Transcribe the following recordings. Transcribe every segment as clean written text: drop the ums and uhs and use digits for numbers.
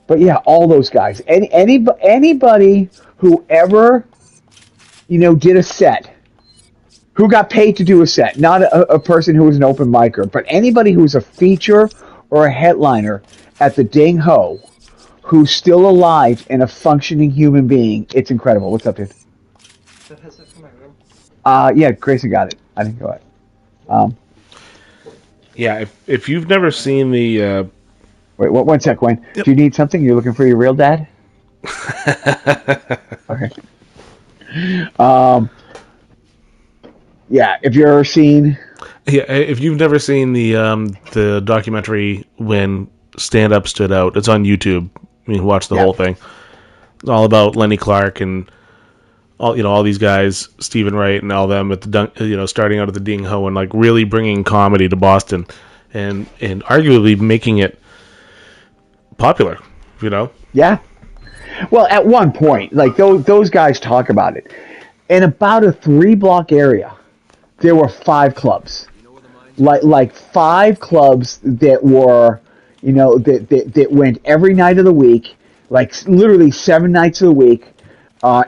but yeah, all those guys. Anybody who ever, did a set, who got paid to do a set, not a person who was an open micer, but anybody who's a feature or a headliner at the Ding Ho, who's still alive and a functioning human being, it's incredible. What's up, dude? That has it for my room. Yeah, Grayson got it. I didn't go ahead. Yeah, if you've never seen the Wait, one sec, Wayne. Yep. Do you need something? You're looking for your real dad? Okay. Yeah, if you've ever seen... Yeah, if you've never seen the documentary when Stand Up Stood Out, it's on YouTube. I mean, watch the whole thing. It's all about Lenny Clark and all these guys, Stephen Wright and all them at the starting out at the Ding Ho and like really bringing comedy to Boston and arguably making it popular. Yeah. Well, at one point, like those guys talk about it. In about a 3-block area, there were 5 clubs. Like 5 clubs that were, that went every night of the week, like literally 7 nights of the week.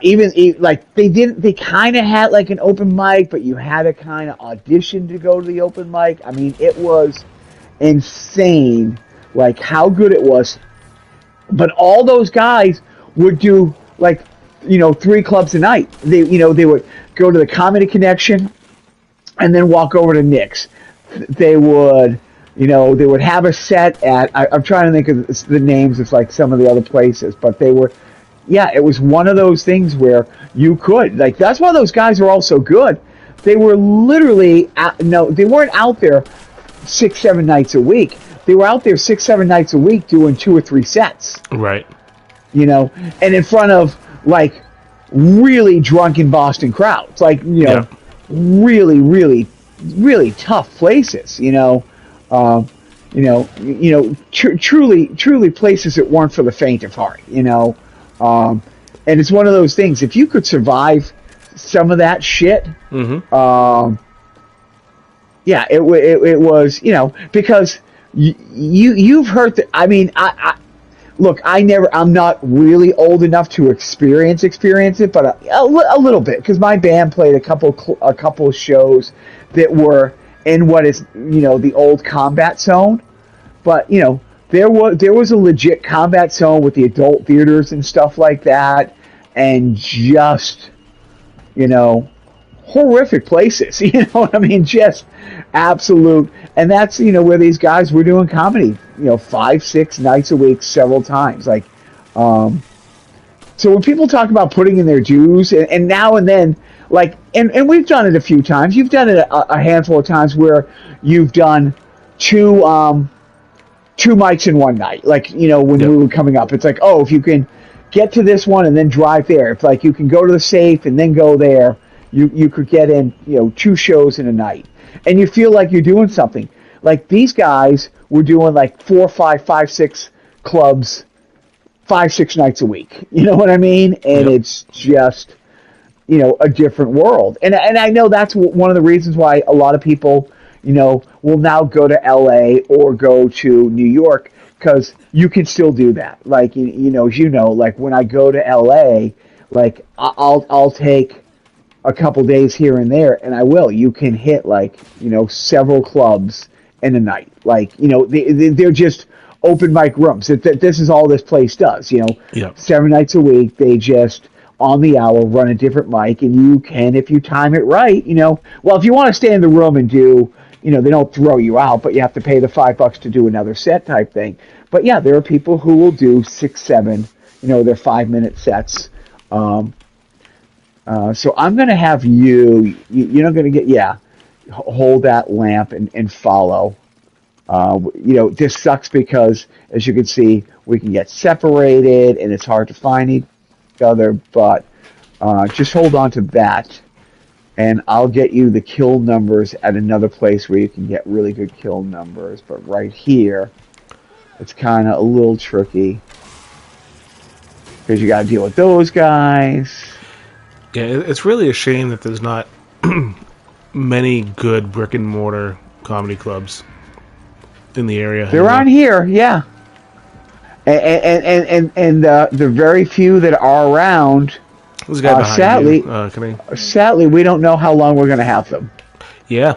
Even like they kind of had like an open mic, but you had to kind of audition to go to the open mic. I mean, it was insane, like how good it was. But all those guys would do like 3 clubs a night. They would go to the Comedy Connection and then walk over to Nick's. They would have a set at, I'm trying to think of the names of like some of the other places, but they were, it was one of those things where you could, like, that's why those guys are all so good. They were literally, they weren't out there 6-7 nights a week. They were out there 6-7 nights a week doing 2 or 3 sets. Right. And in front of like really drunken Boston crowds, like, really, really, really tough places, truly places that weren't for the faint of heart, and it's one of those things. If you could survive some of that shit, it was, because you've heard that. I mean, look, I'm not really old enough to experience it, but a little bit, because my band played a couple shows that were in what is, the old combat zone. But, there was a legit combat zone with the adult theaters and stuff like that, and just, horrific places, what I mean? Just absolute, and that's, where these guys were doing comedy, 5-6 nights a week, several times. Like, so when people talk about putting in their dues, and now and then, like, and we've done it a few times. You've done it a handful of times where you've done two mics in one night. Like, when we were coming up, it's like, oh, if you can get to this one and then drive there, if like you can go to the safe and then go there, you could get in, 2 shows in a night, and you feel like you're doing something. Like, these guys were doing like 4, 5, 5, 6 clubs, 5-6 nights a week. You know what I mean? And it's just, a different world. And I know that's one of the reasons why a lot of people, will now go to LA or go to New York, because you can still do that. Like, like when I go to LA, like I'll take a couple days here and there, and I will. You can hit like, several clubs in a night. Like, they're just open mic rooms. This is all this place does. 7 nights a week, they just on the hour run a different mic, and you can, if you time it right, well, if you want to stay in the room and do, they don't throw you out, but you have to pay the $5 to do another set type thing. But yeah, there are people who will do 6, 7, their 5-minute sets. So I'm going to have you're not going to get, hold that lamp and follow. This sucks because, as you can see, we can get separated and it's hard to find each other, but just hold on to that, and I'll get you the kill numbers at another place where you can get really good kill numbers. But right here, it's kind of a little tricky because you got to deal with those guys. Yeah, it's really a shame that there's not many good brick and mortar comedy clubs in the area. They're on here, yeah. And the very few that are around, There's a guy behind sadly, you. Can I? sadly, we don't know how long we're going to have them. Yeah.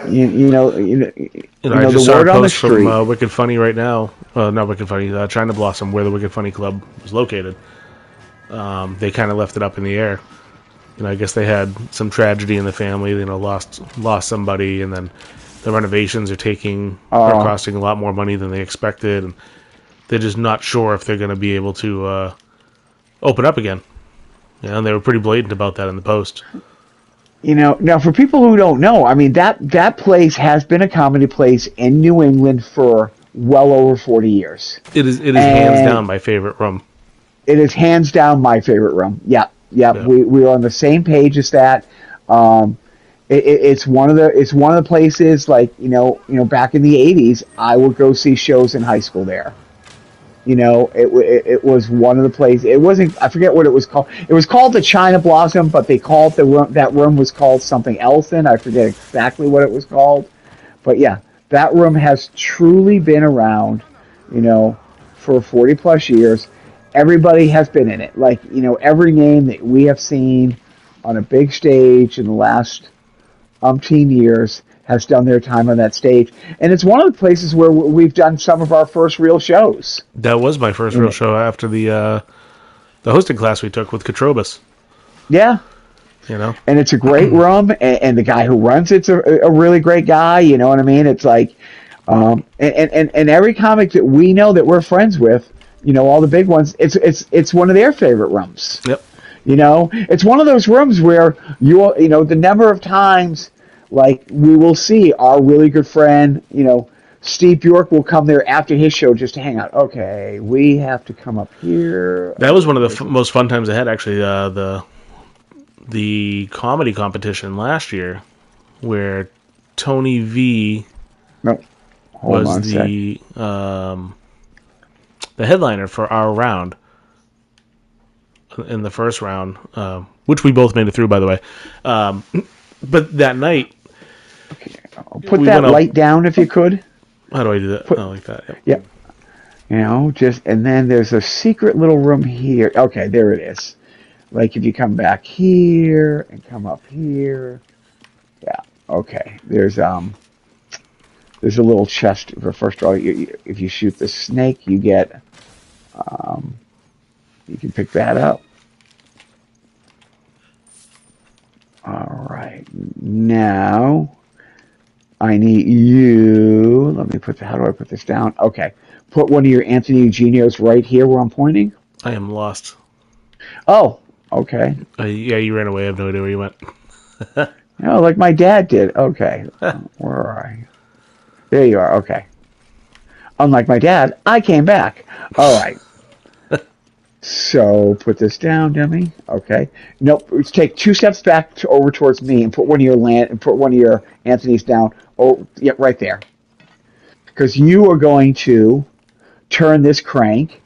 I The just saw a word on the post from street. Wicked Funny right now. Not Wicked Funny, China Blossom, where the Wicked Funny Club was located. They kind of left it up in the air. I guess they had some tragedy in the family. Lost somebody, and then the renovations are Uh, costing a lot more money than they expected, and they're just not sure if they're going to be able to open up again. And they were pretty blatant about that in the post. Now for people who don't know, I mean that place has been a comedy place in New England for well over 40 years. It is hands And down my favorite room. it is hands down my favorite room. Yeah, yeah, Yeah. we are on the same page as that. Um, it's one of the places, like back in the '80s, I would go see shows in high school there. It was one of the places. It wasn't. I forget what it was called. It was called the China Blossom, but they called the room. That room was called something else. Then I forget exactly what it was called. But yeah, that room has truly been around, you know, for 40 plus years. Everybody has been in it. Like, every name that we have seen on a big stage in the last umpteen years has done their time on that stage. And it's one of the places where we've done some of our first real shows. That was my first You real know, show after the hosting class we took with Katrobus. yeah. You know, And it's a great room, and the guy who runs it's a really great guy. You know what I mean? It's like, and every comic that we know that we're friends with, all the big ones, it's one of their favorite rooms. yep. It's one of those rooms where the number of times, like, we will see our really good friend, Steve Bjork will come there after his show just to hang out. Okay, we have to come up here. That was one of the most fun times I had, actually. The comedy competition last year, where Tony V No, hold was on a sec. the headliner for our round in the first round, which we both made it through, by the way. But that night, Put we that went up. light down if you could. How do I do that? Put, Oh, like that. Yep. yeah. And then there's a secret little room here. Okay, there it is. Like, if you come back here and come up here. Yeah. Okay. There's a little chest for first draw. If you shoot the snake, you get you can pick that up. All right. Now I need you. Let me how do I put this down? Okay. Put one of your Anthony Eugenios right here where I'm pointing. I am lost. Oh, okay. Yeah, you ran away. I have no idea where you went. Like my dad did. Okay. Where are I? There you are. Okay. Unlike my dad, I came back. All right. So put this down, dummy. Okay. Nope. Let's take 2 steps back over towards me and put one of your Anthony's down. Oh, yeah, right there. Because you are going to turn this crank,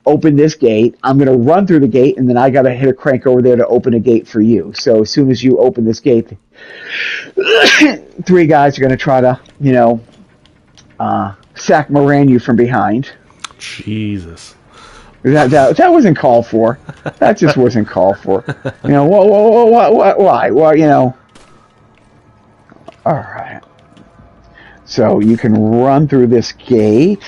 open this gate. I'm going to run through the gate, and then I got to hit a crank over there to open a gate for you. So as soon as you open this gate, 3 guys are going to try to, sack Moran you from behind. Jesus. That wasn't called for. That just wasn't called for. Why? Well, All right. So you can run through this gate.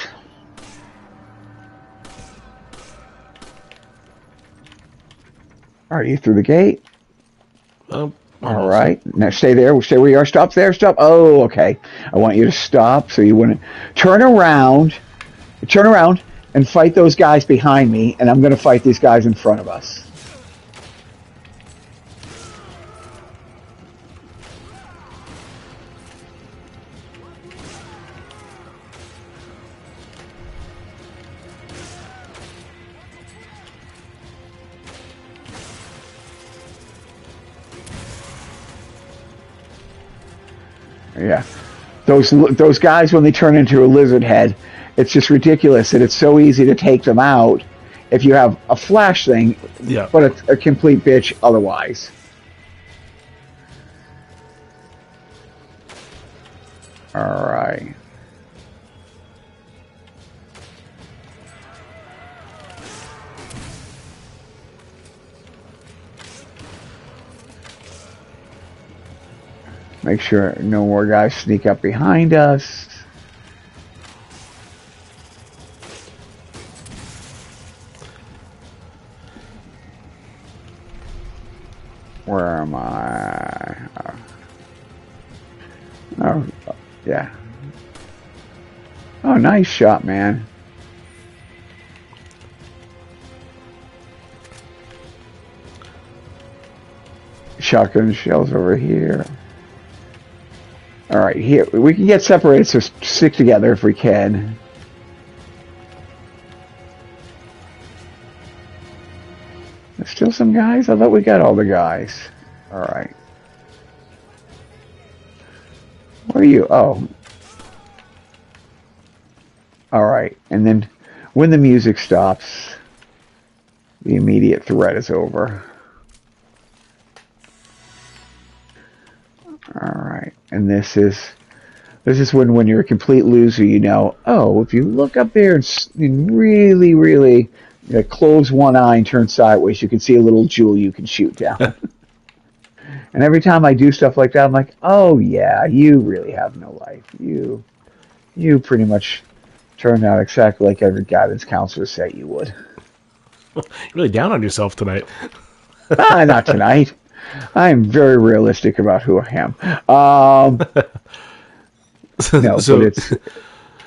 Are you through the gate? Oh, All right. Now stay there. Stay where you are. Stop there. Stop. Oh, okay. I want you to stop so you wouldn't turn around. Turn around and fight those guys behind me, and I'm going to fight these guys in front of us. Yeah. Those guys, when they turn into a lizard head, it's just ridiculous, and it's so easy to take them out if you have a flash thing, yeah. but a complete bitch otherwise. All right. Make sure no more guys sneak up behind us. Where am I? Oh, yeah. Oh, nice shot, man. Shotgun shells over here. All right, here we can get separated, so stick together if we can. There's still some guys? I thought we got all the guys. All right. Where are you? Oh. All right, and then when the music stops, the immediate threat is over. All right, and this is when you're a complete loser. You know, oh, if you look up there and really close one eye and turn sideways, you can see a little jewel you can shoot down. And every time I do stuff like that, I'm like, oh yeah, you really have no life. You pretty much turned out exactly like every guidance counselor said you would. You're really down on yourself tonight. Not tonight. I'm very realistic about who I am. No, so, but it's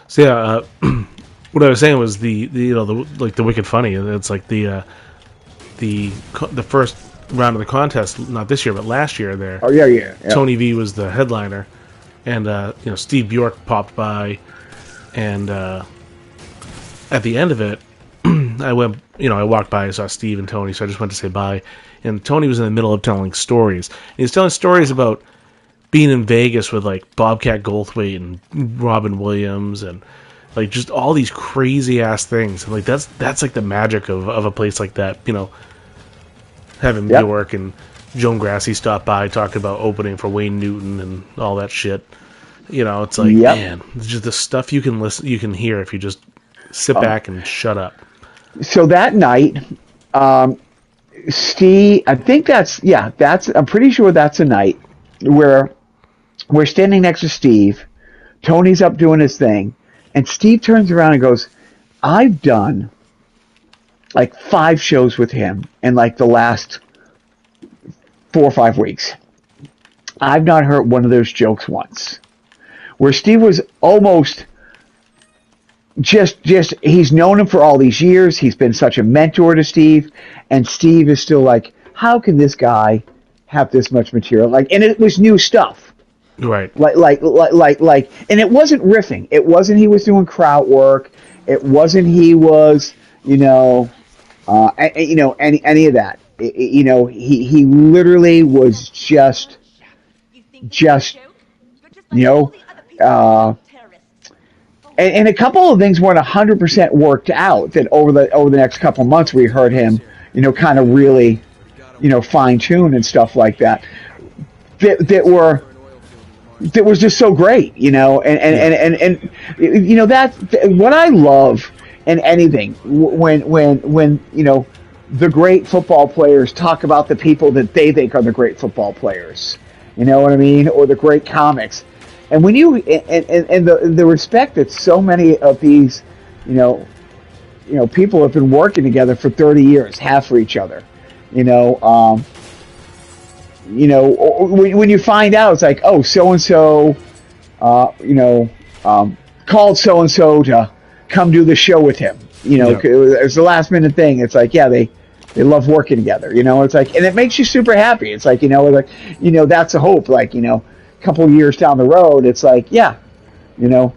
so yeah. What I was saying was the Wicked Funny. It's like the first round of the contest, not this year but last year. There. Oh yeah. Tony V was the headliner, and Steve Bjork popped by, and at the end of it, I walked by, I saw Steve and Tony, so I just went to say bye. And Tony was in the middle of telling stories. And he was telling stories about being in Vegas with like Bobcat Goldthwait and Robin Williams and like just all these crazy ass things. And like that's like the magic of a place like that. Having Bjork and Joan Grassi stop by talking about opening for Wayne Newton and all that shit. It's like man, it's just the stuff you can hear if you just sit back and shut up. So that night, Steve, I think I'm pretty sure that's a night where we're standing next to Steve. Tony's up doing his thing, and Steve turns around and goes, I've done like 5 shows with him in like the last 4 or 5 weeks. I've not heard one of those jokes once. Where Steve was almost just he's known him for all these years. He's been such a mentor to Steve, and Steve is still like, how can this guy have this much material? Like, and it was new stuff, right? Like, and it wasn't riffing. It wasn't he was doing crowd work. It wasn't he was any of that. He literally was just and a couple of things weren't 100% worked out. That over the next couple of months, we heard him, kind of really, fine tune and stuff like that. That was just so great, and that what I love in anything when the great football players talk about the people that they think are the great football players, you know what I mean, or the great comics. And when you and the respect that so many of these, people have been working together for 30 years, have for each other, when you find out, it's like, oh, so and so, called so and so to come do the show with him. It's the last minute thing. It's like, yeah, they love working together. It's like, and it makes you super happy. It's like, that's a hope. Like, couple of years down the road, it's like, yeah, you're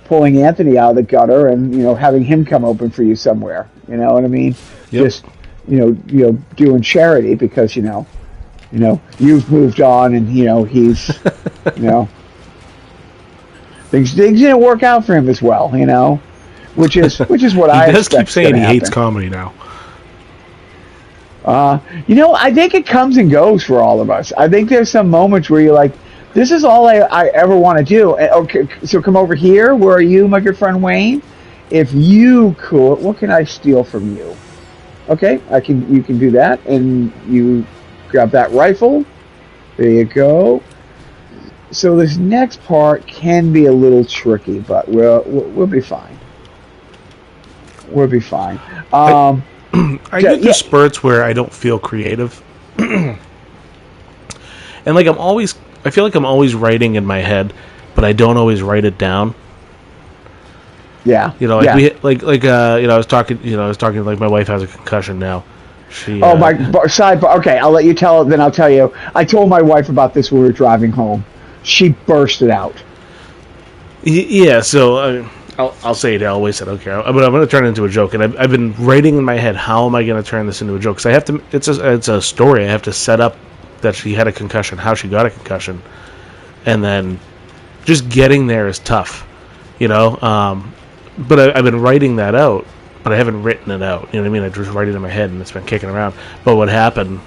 pulling Anthony out of the gutter and having him come open for you somewhere. You know what I mean? Yep. Just doing charity because you've moved on and he's things didn't work out for him as well. Which is what I does keep saying he hates happen. comedy now. I think it comes and goes for all of us. I think there's some moments where you're like, this is all I ever want to do. And, okay, so come over here. Where are you, my good friend Wayne? If you could, what can I steal from you? Okay, you can do that. And you grab that rifle There you go. So this next part can be a little tricky, but we'll be fine. We'll be fine. I get the spurts where I don't feel creative, and like I feel like I'm always writing in my head, but I don't always write it down. Yeah. You know, like I was talking. Like my wife has a concussion now. She. Okay, I'll let you tell it. Then I'll tell you. I told my wife about this when we were driving home. She bursted out. Yeah. So I'll say it. I always said, okay, but I'm going to turn it into a joke, and I've been writing in my head, how am I going to turn this into a joke? Because I have to. It's a story. I have to set up that she had a concussion, how she got a concussion, and then just getting there is tough. You know. But I've been writing that out, but I haven't written it out. You know what I mean? I just write it in my head, and it's been kicking around. But what happened?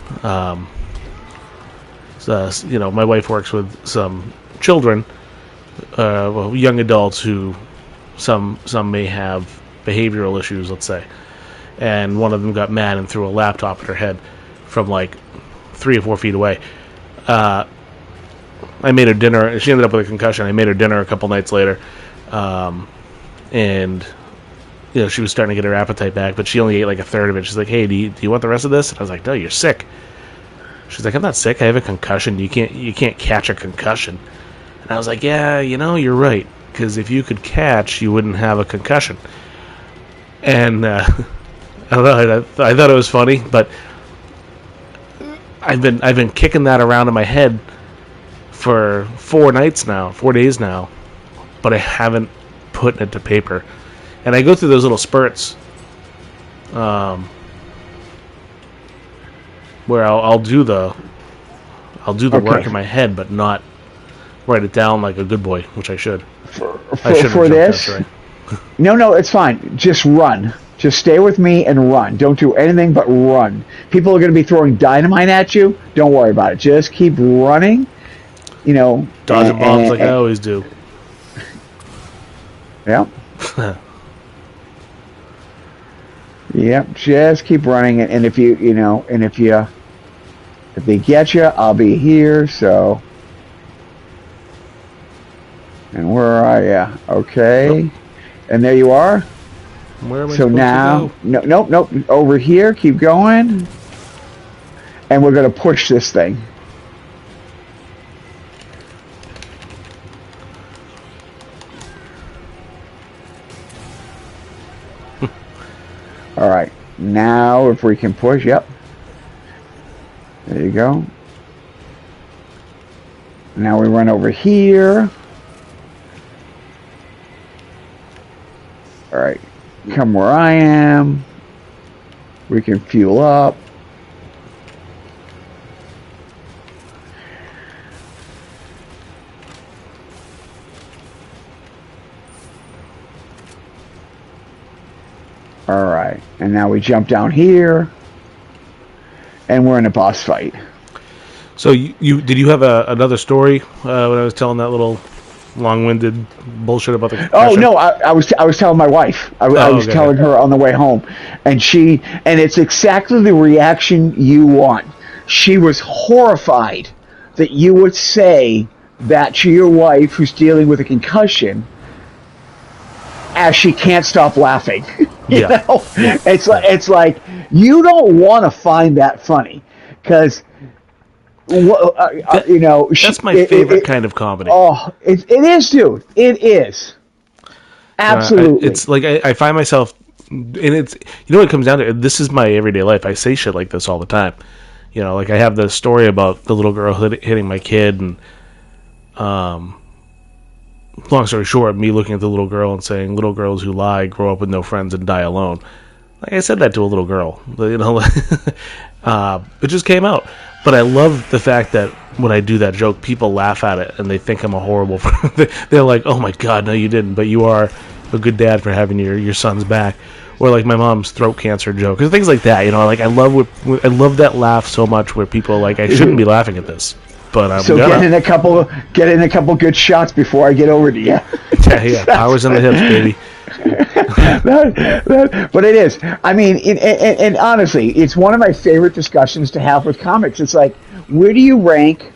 You know, my wife works with some children, young adults who some may have behavioral issues, let's say. And one of them got mad and threw a laptop at her head from like 3 or 4 feet away. I made her dinner. She ended up with a concussion. I made her dinner a couple nights later. And you know, she was starting to get her appetite back, but she only ate like a third of it. She's like, "Hey, do you want the rest of this?" And I was like, "No, you're sick." She's like, "I'm not sick. I have a concussion. You can't catch a concussion." And I was like, "Yeah, you know, you're right. Because if you could catch, you wouldn't have a concussion." And I don't know. I thought it was funny, but I've been kicking that around in my head for 4 days now, but I haven't putting it to paper. And I go through those little spurts where I'll do the work in my head, but not write it down like a good boy, which I should. For this, right. No, it's fine. Just run. Just stay with me and run. Don't do anything but run. People are going to be throwing dynamite at you. Don't worry about it. Just keep running. You know, dodging bombs like I always do. Yep. Yep. Just keep running, and if if they get you, I'll be here. So, and where are you? Okay, and there you are. Where am I so now, to go? Nope. Over here. Keep going, and we're gonna push this thing. All right, now if we can push, yep. There you go. Now we run over here. All right, come where I am. We can fuel up. All right, and now we jump down here, and we're in a boss fight. So did you have another story when I was telling that little long-winded bullshit about the concussion? Oh no, I was telling my wife. I was telling her on the way home, and it's exactly the reaction you want. She was horrified that you would say that to your wife who's dealing with a concussion, as she can't stop laughing. You know? Yeah. It's like you don't want to find that funny because you know that's my favorite kind of comedy. Oh, it is, dude. It is absolutely. It's like I find myself, and it's, you know what it comes down to. This is my everyday life. I say shit like this all the time. You know, like I have the story about the little girl hitting my kid, and long story short, me looking at the little girl and saying, "Little girls who lie grow up with no friends and die alone." Like I said that to a little girl, you know. It just came out. But I love the fact that when I do that joke, people laugh at it and they think I'm a horrible. They're like, "Oh my god, no, you didn't," but you are a good dad for having your son's back. Or like my mom's throat cancer joke, or things like that. You know, like I love that laugh so much where people are like, "I shouldn't be laughing at this." But I'm so get in a couple good shots before I get over to you. Yeah, powers in the hips, baby. But it is. I mean, honestly, it's one of my favorite discussions to have with comics. It's like, where do you rank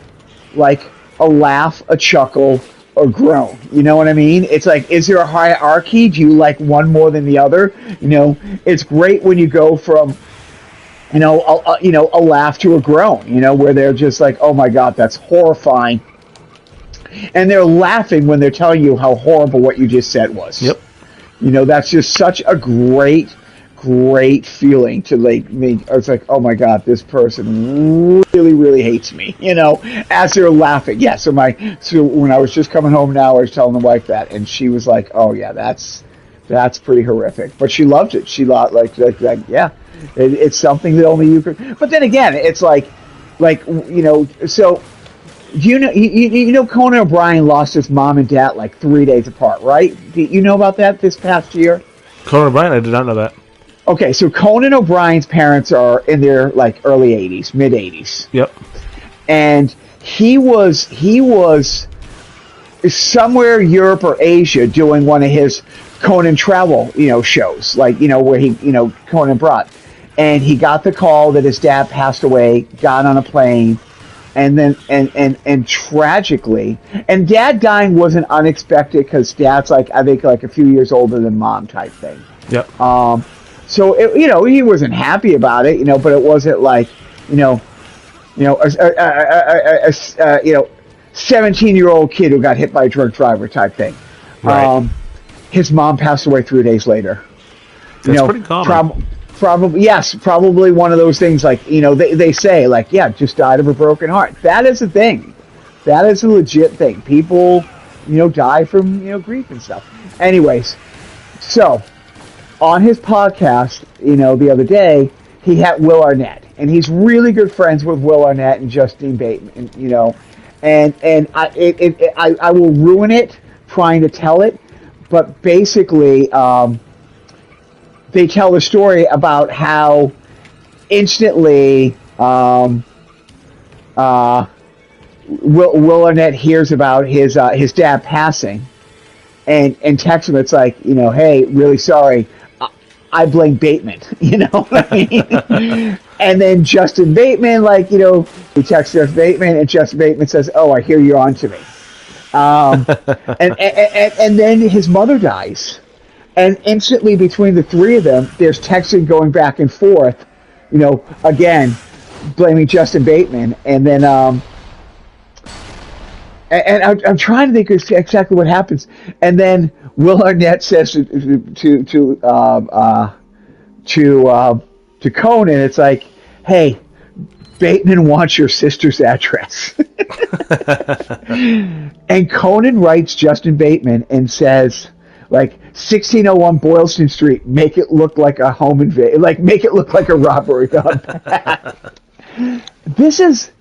like a laugh, a chuckle, or groan. You know what I mean? It's like, is there a hierarchy? Do you like one more than the other? It's great when you go from a laugh to a groan. Where they're just like, oh my god, that's horrifying, and they're laughing when they're telling you how horrible what you just said was. Yep. That's just such a great feeling to like me. It's like, oh my god, this person really, really hates me. As they're laughing. Yeah. So when I was just coming home now, I was telling the wife that, and she was like, oh yeah, that's pretty horrific. But she loved it. She thought like yeah, it's something that only you could. But then again, it's like so. Do Conan O'Brien lost his mom and dad like 3 days apart, right? Do you know about that this past year? Conan O'Brien, I did not know that. Okay, so Conan O'Brien's parents are in their like early 80s, mid 80s. Yep. And he was somewhere Europe or Asia doing one of his Conan travel, shows, like, where he, Conan brought. And he got the call that his dad passed away, got on a plane, and then and tragically, and dad dying wasn't unexpected because dad's like, I think like a few years older than mom type thing. Yep. So he wasn't happy about it, but it wasn't like, a 17-year-old kid who got hit by a drunk driver type thing. Right. His mom passed away 3 days later. That's pretty common. Probably one of those things like, they say like, yeah, just died of a broken heart. That is a thing. That is a legit thing. People, die from, grief and stuff. Anyways, so on his podcast, the other day, he had Will Arnett, and he's really good friends with Will Arnett and Justine Bateman, and I will ruin it trying to tell it, but basically, they tell the story about how instantly Will Arnett hears about his dad passing, and texts him. It's like, hey, really sorry, I blame Bateman. You know what I mean? And then Justin Bateman, like, he texts Justin Bateman, and Justin Bateman says, "Oh, I hear you're on to me." And then his mother dies. And instantly between the three of them, there's texting going back and forth, again, blaming Justin Bateman. And then, and I'm trying to think exactly what happens. And then Will Arnett says to Conan, it's like, hey, Bateman wants your sister's address. And Conan writes Justin Bateman and says, like, 1601 Boylston Street, make it look like a home invasion, like, make it look like a robbery gone bad. This is,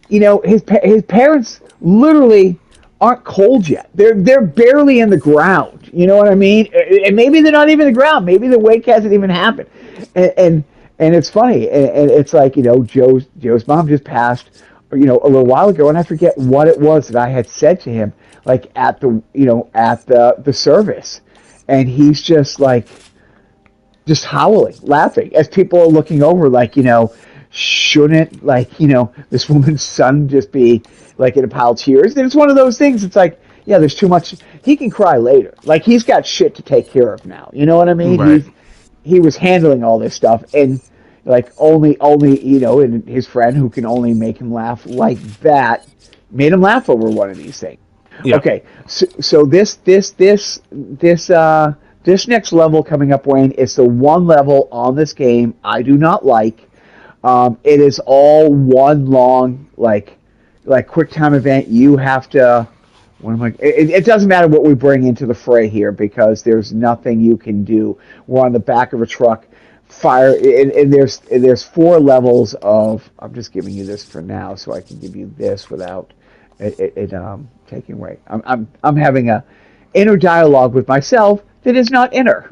his parents literally aren't cold yet. They're barely in the ground. You know what I mean? And maybe they're not even in the ground. Maybe the wake hasn't even happened. And it's funny. And it's like, Joe's mom just passed, a little while ago, and I forget what it was that I had said to him, like at the service, and he's just like, just howling, laughing as people are looking over, like, shouldn't, like, this woman's son just be like in a pile of tears? And it's one of those things. It's like, yeah, there's too much. He can cry later. Like, he's got shit to take care of now. You know what I mean? Right. He was handling all this stuff, and like only and his friend who can only make him laugh like that made him laugh over one of these things. Yep. Okay, so this next level coming up, Wayne, is the one level on this game I do not like. It is all one long like quick time event. You have to. It doesn't matter what we bring into the fray here, because there's nothing you can do. We're on the back of a truck. Fire, and there's 4 levels of. I'm just giving you this for now, so I can give you this without it taking away. I'm having a inner dialogue with myself that is not inner.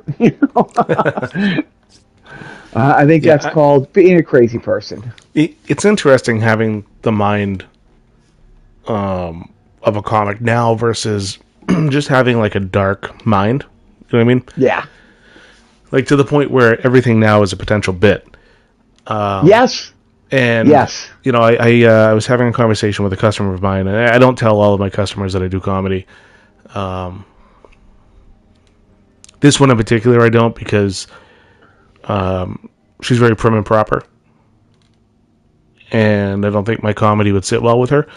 I think that's called being a crazy person. It's interesting having the mind of a comic now versus just having like a dark mind. You know what I mean? Yeah. Like, to the point where everything now is a potential bit. Yes. And Yes. I was having a conversation with a customer of mine, and I don't tell all of my customers that I do comedy. This one in particular, I don't, because she's very prim and proper, and I don't think my comedy would sit well with her.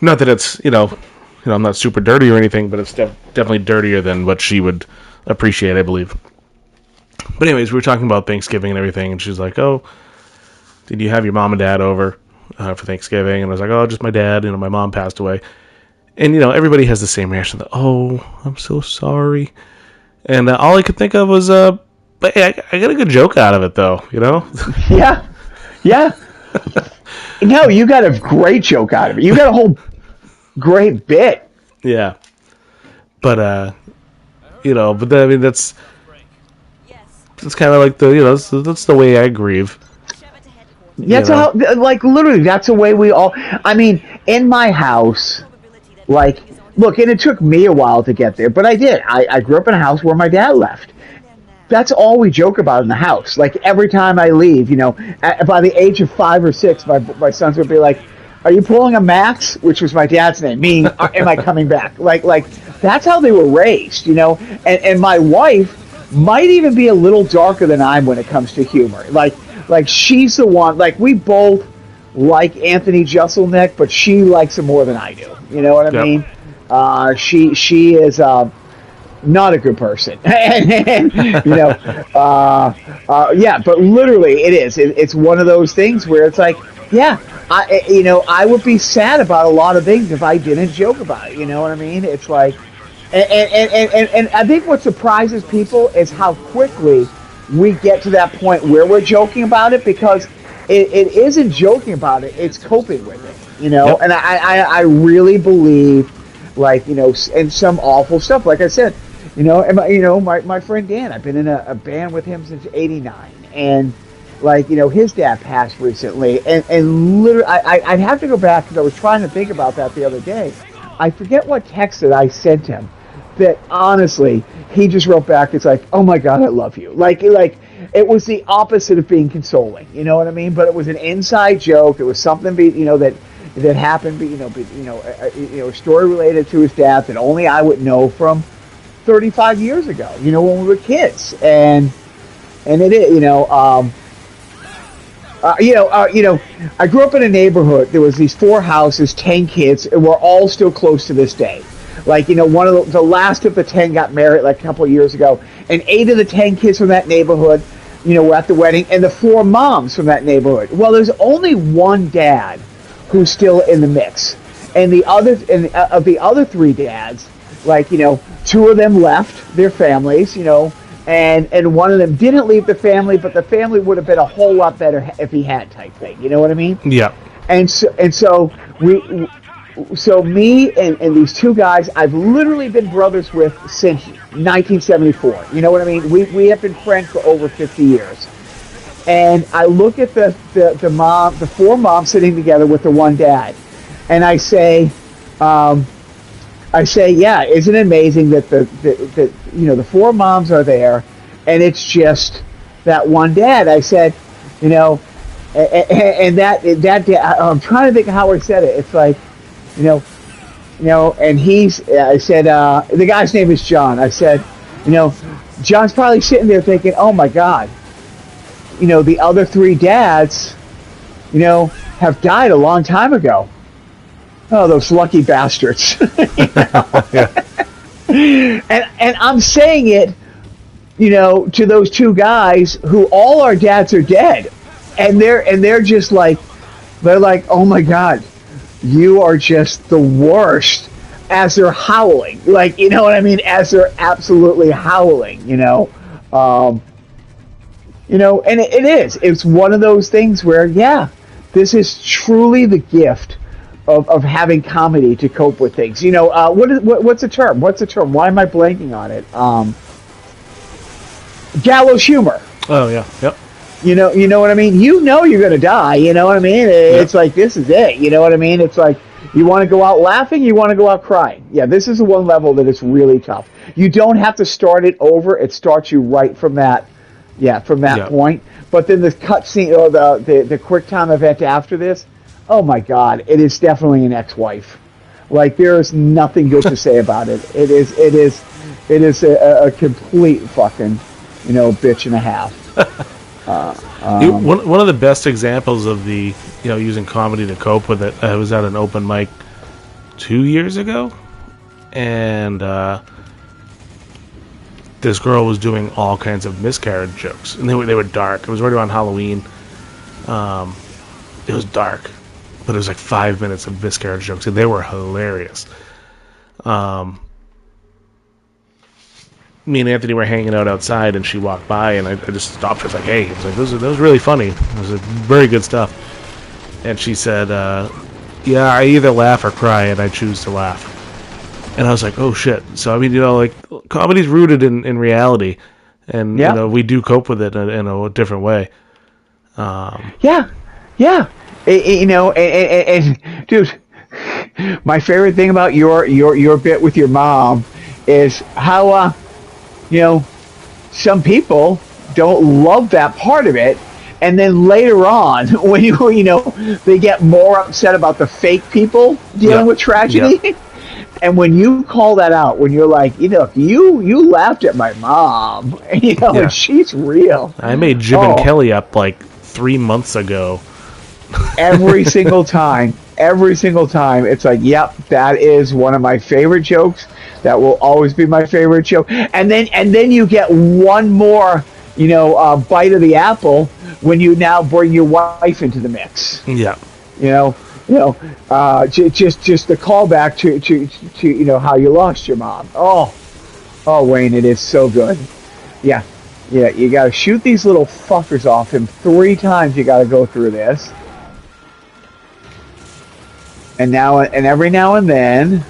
Not that it's I'm not super dirty or anything, but it's definitely dirtier than what she would appreciate, I believe. But anyways, we were talking about Thanksgiving and everything, and she's like, "Oh, did you have your mom and dad over for Thanksgiving?" And I was like, "Oh, just my dad. My mom passed away." And everybody has the same reaction. "Oh, I'm so sorry." And all I could think of was, "But hey, I got a good joke out of it, though." Yeah. Yeah. No, you got a great joke out of it. You got a whole great bit. Yeah. But that's kind of like that's the way I grieve. That's how, like, literally, that's the way we all. I mean, in my house, like, look, and it took me a while to get there, but I did. I grew up in a house where my dad left. That's all we joke about in the house. Like, every time I leave, by the age of 5 or 6, my sons would be like, "Are you pulling a Max?" Which was my dad's name, meaning, am I coming back? Like that's how they were raised, And my wife might even be a little darker than I am when it comes to humor. Like she's the one. Like, we both like Anthony Jeselnik, but she likes him more than I do. You know what I mean? She is not a good person, and, yeah. But literally, it is. It's one of those things where it's like, yeah, I would be sad about a lot of things if I didn't joke about it. You know what I mean? It's like, and I think what surprises people is how quickly we get to that point where we're joking about it, because it isn't joking about it, it's coping with it, Yep. And I really believe, like, and some awful stuff, like I said, and my friend Dan, I've been in a band with him since '89, and like, his dad passed recently, and literally, I'd have to go back, because I was trying to think about that the other day. I forget what text that I sent him, that honestly, he just wrote back, it's like, "Oh my God, I love you." Like it was the opposite of being consoling, you know what I mean? But it was an inside joke. It was something, that happened, a story related to his death that only I would know from 35 years ago, when we were kids. And it is, I grew up in a neighborhood. There was these 4 houses, 10 kids, and we're all still close to this day. Like, one of the last of the 10 got married like a couple of years ago, and 8 of the 10 kids from that neighborhood, were at the wedding, and the 4 moms from that neighborhood. Well, there's only one dad who's still in the mix, and of the other 3 dads, like, 2 of them left their families, and one of them didn't leave the family, but the family would have been a whole lot better if he had, type thing. You know what I mean? Yeah. And so me and these 2 guys, I've literally been brothers with since 1974. You know what I mean? We have been friends for over 50 years. And I look at the 4 moms sitting together with the one dad, and I say, yeah, isn't it amazing that the 4 moms are there, and it's just that one dad? I said, and that dad, I'm trying to think of how I said it. It's like, and I said, the guy's name is John. I said, John's probably sitting there thinking, "Oh my God, the other 3 dads, have died a long time ago. Oh, those lucky bastards." Yeah. And I'm saying it, to those 2 guys who all our dads are dead, and they're just like, "Oh my God, you are just the worst," as they're howling, like, you know what I mean, as they're absolutely howling, and it's one of those things where, yeah, this is truly the gift of having comedy to cope with things. What's the term? Why am I blanking on it? Gallows humor. Oh yeah. Yep. You know what I mean? You're going to die. You know what I mean? It's like, this is it. You know what I mean? It's like, you want to go out laughing, you want to go out crying. Yeah, this is the one level that it's really tough. You don't have to start it over. It starts you right from that Yeah, from that Yeah. point. But then the cutscene or the quick time event after this, oh my god, it is definitely an ex-wife. Like there is nothing good to say about it. It is a complete fucking, bitch and a half. One of the best examples of the using comedy to cope with it. I was at an open mic 2 years ago, and this girl was doing all kinds of miscarriage jokes, and they were dark. It was right around Halloween. It was dark, but it was like 5 minutes of miscarriage jokes, and they were hilarious. Me and Anthony were hanging out outside, and she walked by, and I just stopped her. I was like, "Hey," I was like, "That was really funny. It was very good stuff." And she said, "Yeah, I either laugh or cry, and I choose to laugh." And I was like, "Oh shit!" So I mean, like comedy's rooted in reality, and we do cope with it in a different way. Yeah, yeah. And dude, my favorite thing about your bit with your mom is how some people don't love that part of it, and then later on when they get more upset about the fake people dealing with tragedy. Yeah. And when you call that out, when you're like, you laughed at my mom, and she's real. I made Jim and Kelly up like 3 months ago. Every single time, it's like, yep, that is one of my favorite jokes. That will always be my favorite joke. And then you get one more, bite of the apple when you now bring your wife into the mix. Yeah. Just the callback to how you lost your mom. Oh, Wayne, it is so good. Yeah, you got to shoot these little fuckers off him 3 times. You got to go through this, and every now and then,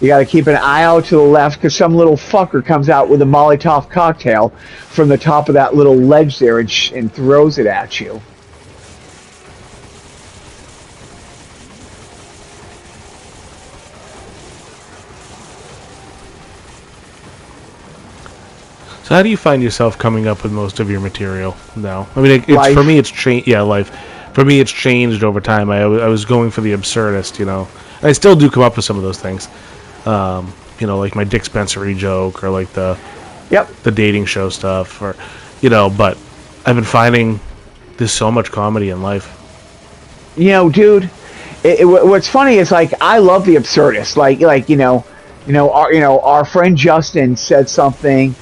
you got to keep an eye out to the left because some little fucker comes out with a Molotov cocktail from the top of that little ledge there and throws it at you. So how do you find yourself coming up with most of your material now? I mean, for me, it's changed. Yeah, life. For me, it's changed over time. I was going for the absurdist, I still do come up with some of those things. Like my Dick Spencer joke, or like the dating show stuff, or But I've been finding there's so much comedy in life. Dude, what's funny is like I love the absurdist. Our friend Justin said something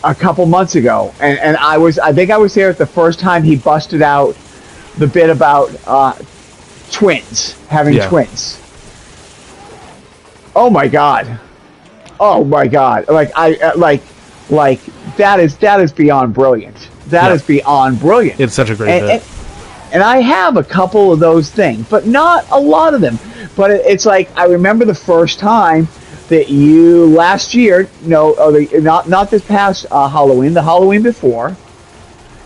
a couple months ago, and I think I was there at the first time he busted out the bit about twins having twins. Oh my god! Like that is beyond brilliant. That is beyond brilliant. It's such a great bit. And I have a couple of those things, but not a lot of them. But it's like I remember the first time that you last year, not this past Halloween, the Halloween before,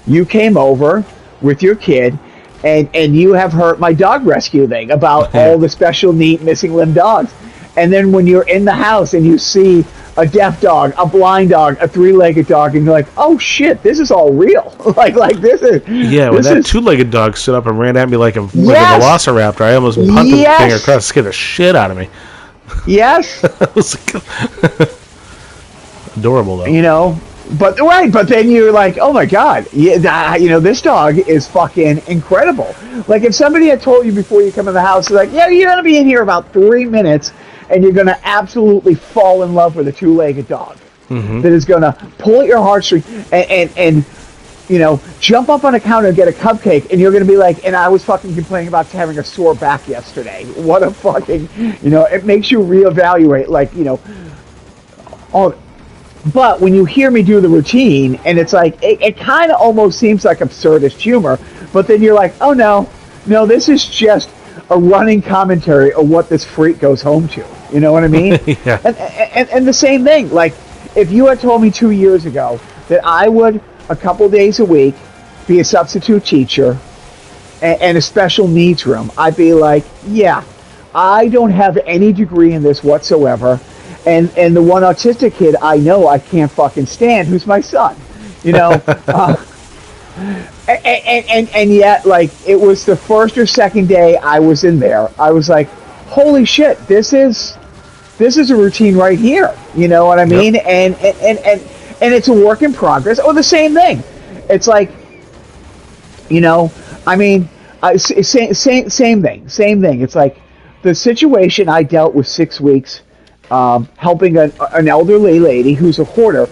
you came over with your kid, and you have heard my dog rescue thing about all the special neat missing limb dogs. And then when you're in the house and you see a deaf dog, a blind dog, a 3-legged dog, and you're like, oh shit, this is all real. like this is when that 2-legged dog stood up and ran at me like a velociraptor, I almost punted the thing across, scared the shit out of me. Yes. Adorable though. But then you're like, oh my god, this dog is fucking incredible. Like if somebody had told you before you come in the house, like, yeah, you're gonna be in here about 3 minutes, and you're gonna absolutely fall in love with a 2-legged dog that is gonna pull at your heartstrings and jump up on a counter and get a cupcake, and you're gonna be like, and I was fucking complaining about having a sore back yesterday. What a fucking, it makes you reevaluate, all. But when you hear me do the routine, and it's like, it kind of almost seems like absurdist humor, but then you're like, oh no, this is just a running commentary of what this freak goes home to. You know what I mean? Yeah. And the same thing, like, if you had told me 2 years ago that I would, a couple days a week, be a substitute teacher and a special needs room, I'd be like, yeah, I don't have any degree in this whatsoever. And the one autistic kid I know I can't fucking stand, who's my son. You know, and yet, like, it was the first or second day I was in there. I was like, holy shit, this is a routine right here. You know what I Yep. mean? And it's a work in progress. Or the same thing. It's like, you know, I mean, same thing. Same thing. It's like the situation I dealt with 6 weeks, helping an elderly lady who's a hoarder.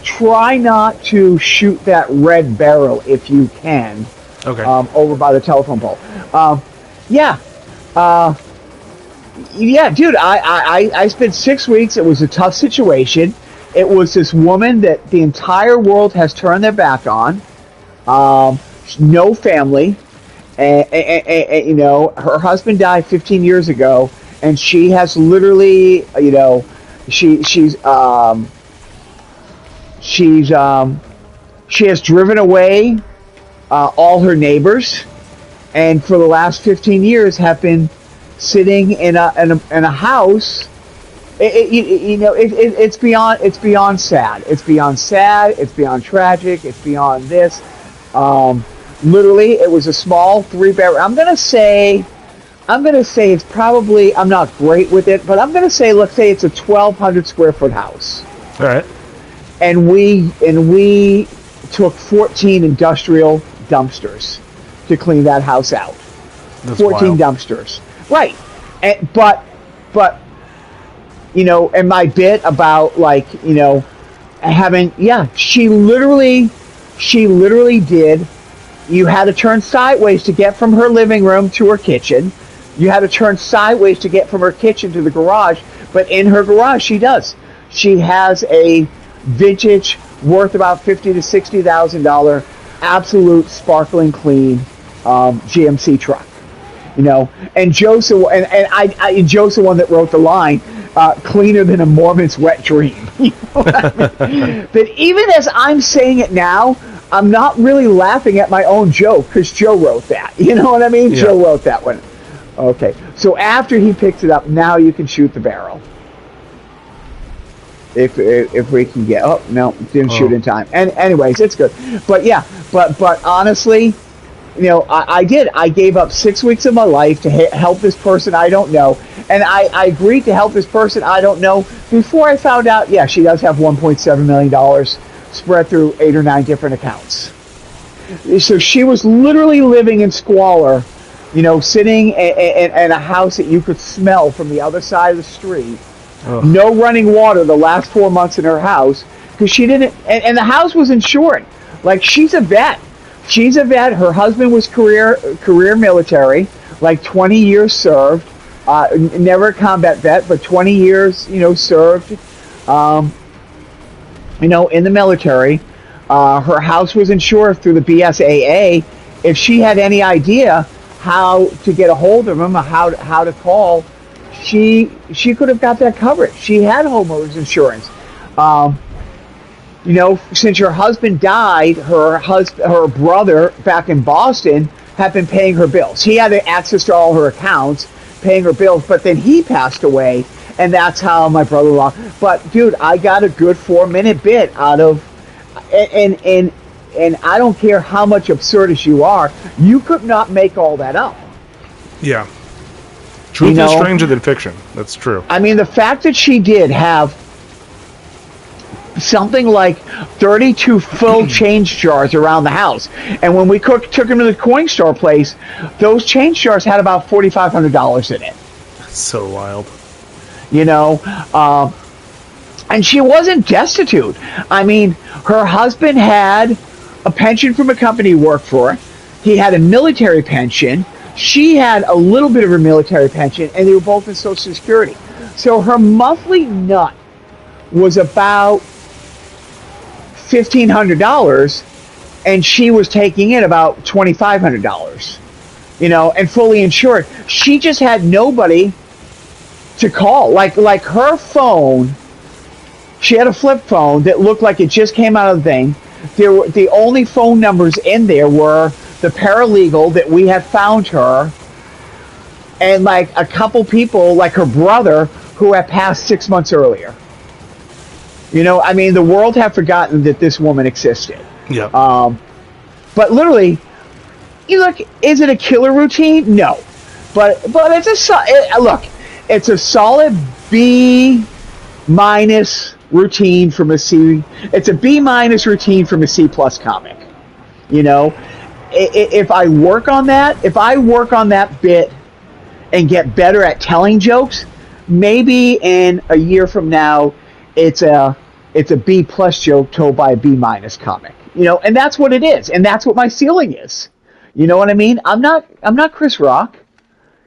Try not to shoot that red barrel if you can, Okay. over by the telephone pole. Yeah. Yeah, dude, I spent 6 weeks. It was a tough situation. It was this woman that the entire world has turned their back on. No family. And, you know, her husband died 15 years ago, and she has literally, you know, she has driven away all her neighbors, and for the last 15 years have been sitting in a house. It's beyond sad. It's beyond sad. It's beyond tragic. It's beyond this. Literally, it was a small 3-bedroom. I'm gonna say it's probably. I'm not great with it, but I'm gonna say, let's say it's a 1,200 square foot house, All right. and we took 14 industrial dumpsters to clean that house out. That's 14 wild. dumpsters, right? But you know, and my bit about, like, you know, having, yeah, she literally did. You had to turn sideways to get from her living room to her kitchen. You had to turn sideways to get from her kitchen to the garage. But in her garage, she has a vintage, worth about $50,000 to $60,000, absolute sparkling clean GMC truck. You know, and Joe's Joe's the one that wrote the line, cleaner than a Mormon's wet dream. You know what I mean? But even as I'm saying it now, I'm not really laughing at my own joke, because Joe wrote that. You know what I mean? Yeah. Joe wrote that one. Okay, so after he picks it up, now you can shoot the barrel. If we can get, oh no, didn't shoot in time. And anyways, it's good. But yeah, but honestly, you know, I gave up 6 weeks of my life to help this person I don't know, and I agreed to help this person I don't know before I found out, yeah, she does have $1.7 million spread through 8 or 9 different accounts. So she was literally living in squalor, you know, sitting in a house that you could smell from the other side of the street. Ugh. No running water the last 4 months in her house, because she didn't, and the house was insured. Like, she's a vet. She's a vet. Her husband was career military, like 20 years served. Never a combat vet, but 20 years, you know, served. You know, in the military. Her house was insured through the BSAA. If she had any idea how to get a hold of him, or how to call, she could have got that coverage. She had homeowners insurance. You know, since her husband died, her brother back in Boston had been paying her bills. He had access to all her accounts, paying her bills, but then he passed away, and that's how my brother-in-law. But dude, I got a good 4-minute bit out of, and I don't care how much absurdist you are, you could not make all that up. Yeah. Truth You know, is stranger than fiction. That's true. I mean, the fact that she did have something like 32 full change jars around the house, and when we took him to the coin store place, those change jars had about $4,500 in it. That's so wild. You know, and she wasn't destitute. I mean, her husband had a pension from a company he worked for. He had a military pension. She had a little bit of her military pension, and they were both in Social Security. So her monthly nut was about $1,500, and she was taking in about $2,500, you know, and fully insured. She just had nobody to call. Like her phone, she had a flip phone that looked like it just came out of the thing. The only phone numbers in there were the paralegal that we had found her, and like a couple people, like her brother, who had passed 6 months earlier. You know, I mean, the world have forgotten that this woman existed. Yeah. But literally, you look, is it a killer routine? No. But look, it's a solid B minus routine from a C. It's a B minus routine from a C plus comic. You know, if I work on that bit and get better at telling jokes, maybe in a year from now, it's a B plus joke told by a B minus comic. You know, and that's what it is, and that's what my ceiling is. You know what I mean? I'm not Chris Rock.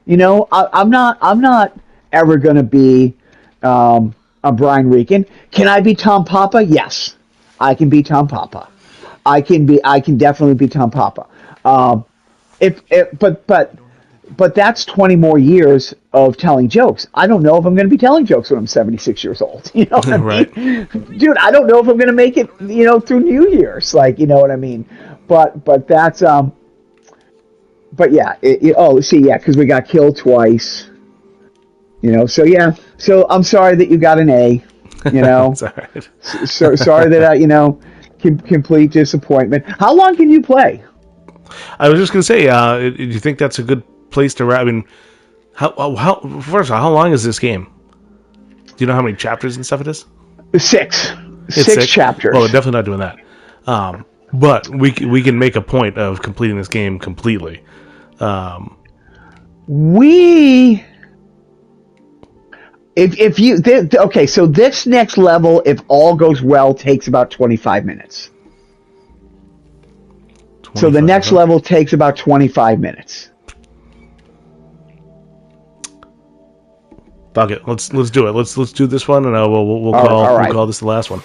You know, I'm not ever going to be a Brian Regan. Can I be Tom Papa? Yes, I can be Tom Papa. I can definitely be Tom Papa. But that's 20 more years of telling jokes. I don't know if I'm going to be telling jokes when I'm 76 years old. You know what I Right. mean? Dude, I don't know if I'm going to make it, you know, through New Year's. Like, you know what I mean? But that's but yeah, because we got killed twice. You know, so yeah. So I'm sorry that you got an A. You know, It's all right. so sorry that I, you know, complete disappointment. How long can you play? I was just gonna say, do you think that's a good place to wrap? I mean, how first of all, how long is this game? Do you know how many chapters and stuff it is? Six. It's Six chapters. Well, we're definitely not doing that. But we can make a point of completing this game completely. If you okay, so this next level, if all goes well, takes about 25 minutes. So the next level takes about 25 minutes. Fuck it, let's do it. Let's do this one, and we'll All right. call this the last one.